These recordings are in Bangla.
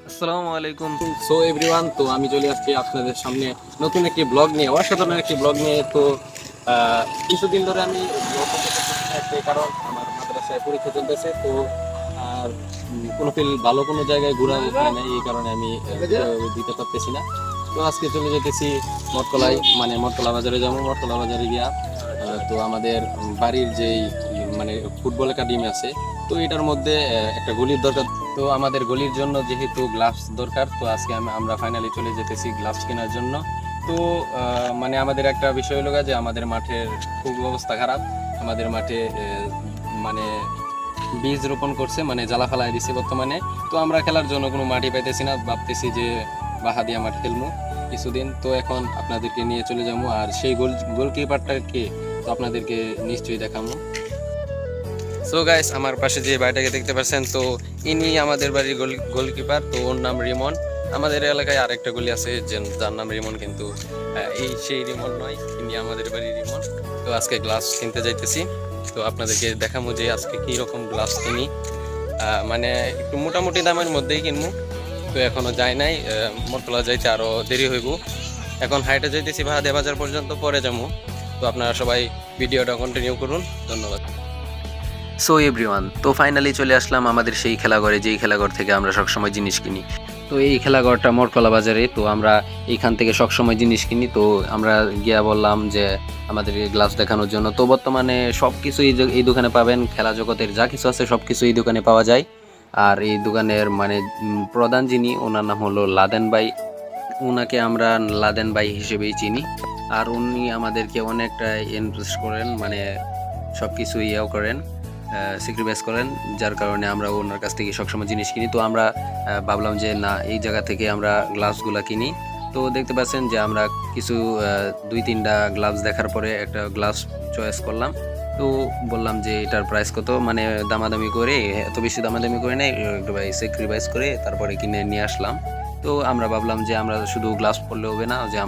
আসসালামু আলাইকুম। সো এভরিওয়ান, তো আমি চলে আসছি আপনাদের সামনে নতুন একটি ব্লগ নিয়ে, অসাধারণ একটি ব্লগ নিয়ে। তো কিছুদিন ধরে আমি ব্লগ করতে পারতেছি না, একটাই কারণ আমার মাদ্রাসায় পরীক্ষা চলতেছে। তো আর কোনো ভালো কোনো জায়গায় ঘোরা হয় না, এই কারণে আমি দিতে পারতেছি না। তো আজকে চলে যেতেছি মঠকলাই, মানে মঠকলা বাজারে যাবো। মঠকলা বাজারে গিয়া তো আমাদের বাড়ির যেই মানে ফুটবল একাডেমি আছে, তো এটার মধ্যে একটা গলির দরকার। তো আমাদের গলির জন্য যেহেতু গ্লাভস দরকার, তো আজকে আমরা ফাইনালি চলে যেতেছি গ্লাভস কেনার জন্য। তো মানে আমাদের একটা বিষয় হলো যে আমাদের মাঠের খুব অবস্থা খারাপ। আমাদের মাঠে মানে বীজ রোপণ করছে, মানে জ্বালা ফেলাই দিচ্ছে বর্তমানে। তো আমরা খেলার জন্য কোনো মাটি পাইতেছি না, ভাবতেছি যে বাহাদিয়া মাঠ খেলবো কিছুদিন। তো এখন আপনাদেরকে নিয়ে চলে যাবো, আর সেই গোলকিপারটাকে তো আপনাদেরকে নিশ্চয়ই দেখাবো। সো গাইস, আমার পাশে যে বাড়িটাকে দেখতে পাচ্ছেন, তো ইনি আমাদের বাড়ির গোলকিপার। তো ওর নাম রিমন। আমাদের এলাকায় আরেকটা গলি আছে যার নাম রিমন, কিন্তু এই সেই রিমন নয়, ইনি আমাদের বাড়ির রিমন। তো আজকে গ্লাভস কিনতে যাইতেছি, তো আপনাদেরকে দেখাবো যে আজকে কি রকম গ্লাভস কিনি। মানে একটু মোটামুটি দামের মধ্যেই কিনবো। তো এখনো যাই নাই, মঠকলা যাইতে আরো দেরি হইব। এখন হাইটে যাইতেছি বাহাদিয়া বাজার পর্যন্ত, পরে যাবো। তো আপনারা সবাই ভিডিওটা কন্টিনিউ করুন, ধন্যবাদ। সো এভরিওয়ান, তো ফাইনালি চলে আসলাম আমাদের সেই খেলাঘরে, যেই খেলাঘর থেকে আমরা সবসময় জিনিস কিনি। তো এই খেলাঘরটা মঠকলা বাজারে। তো আমরা এইখান থেকে সবসময় জিনিস কিনি। তো আমরা গিয়া বললাম যে আমাদেরকে গ্লাভস দেখানোর জন্য। তো বর্তমানে সব কিছু এই দোকানে পাবেন, খেলা জগতের যা কিছু আছে সব কিছু এই দোকানে পাওয়া যায়। আর এই দোকানের মানে প্রধান যিনি, ওনার নাম হলো লাদেন ভাই। ওনাকে আমরা লাদেন ভাই হিসেবেই চিনি। আর উনি আমাদেরকে অনেকটা ইন্টারেস্ট করেন, মানে সব কিছু ইয়েও করেন, স্যাক্রিফাইস করেন, যার কারণে আমরা ওনার কাছ থেকে সবসময় জিনিস কিনি। তো আমরা ভাবলাম যে না, এই জায়গা থেকে আমরা গ্লাভসগুলো কিনি। তো দেখতে পাচ্ছেন যে আমরা কিছু 2-3টা গ্লাভস দেখার পরে একটা গ্লাভস চয়েস করলাম। তো বললাম যে এটার প্রাইস কত, মানে দামাদামি করে, এত বেশি দামাদামি করে নেই, একটু ভাই স্যাক্রিফাইস করে তারপরে কিনে নিয়ে আসলাম। তো আমরা ভাবলাম যে আমরা শুধু গ্লাভস পরলে হবে না, যে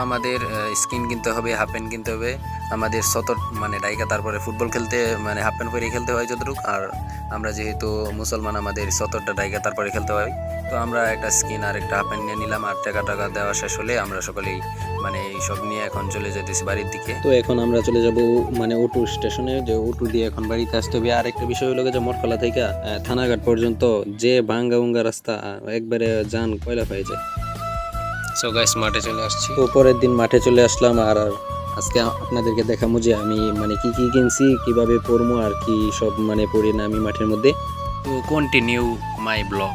আমাদের স্কিন কিনতে হবে, হাফ প্যান্ট কিনতে হবে, আমাদের সতর মানে ডাইকা, তারপরে ফুটবল খেলতে মানে হাফ প্যান্ট পরে খেলতে হয় যতটুকু। আর আমরা যেহেতু মুসলমান, আমাদের সতরটা ডাইকা তারপরে খেলতে হয়। তো আমরা একটা স্কিন আর একটা হাফ প্যান্ট নিয়ে নিলাম। আর টাকা দেওয়া শেষ হলে আমরা সকলেই মানে এইসব নিয়ে এখন চলে যেতেছি বাড়ির দিকে। তো এখন আমরা চলে যাব মানে অটো স্টেশনে, যে অটো দিয়ে এখন বাড়িতে আসতে হবে। আর একটা বিষয় হলো যে মঠকলা থেকে থানাঘাট পর্যন্ত যে ভাঙ্গা উঙ্গা রাস্তা, একবারে যান কয়লা হয়ে যায়। সো গাইস, মাঠে চলে আসছি। তো পরের দিন মাঠে চলে আসলাম। আর আজকে আপনাদেরকে দেখাবো যে আমি মানে কি কি কিনছি, কিভাবে পরবো, আর কি সব মানে পরি না আমি মাঠের মধ্যে। তো কন্টিনিউ মাই ব্লগ।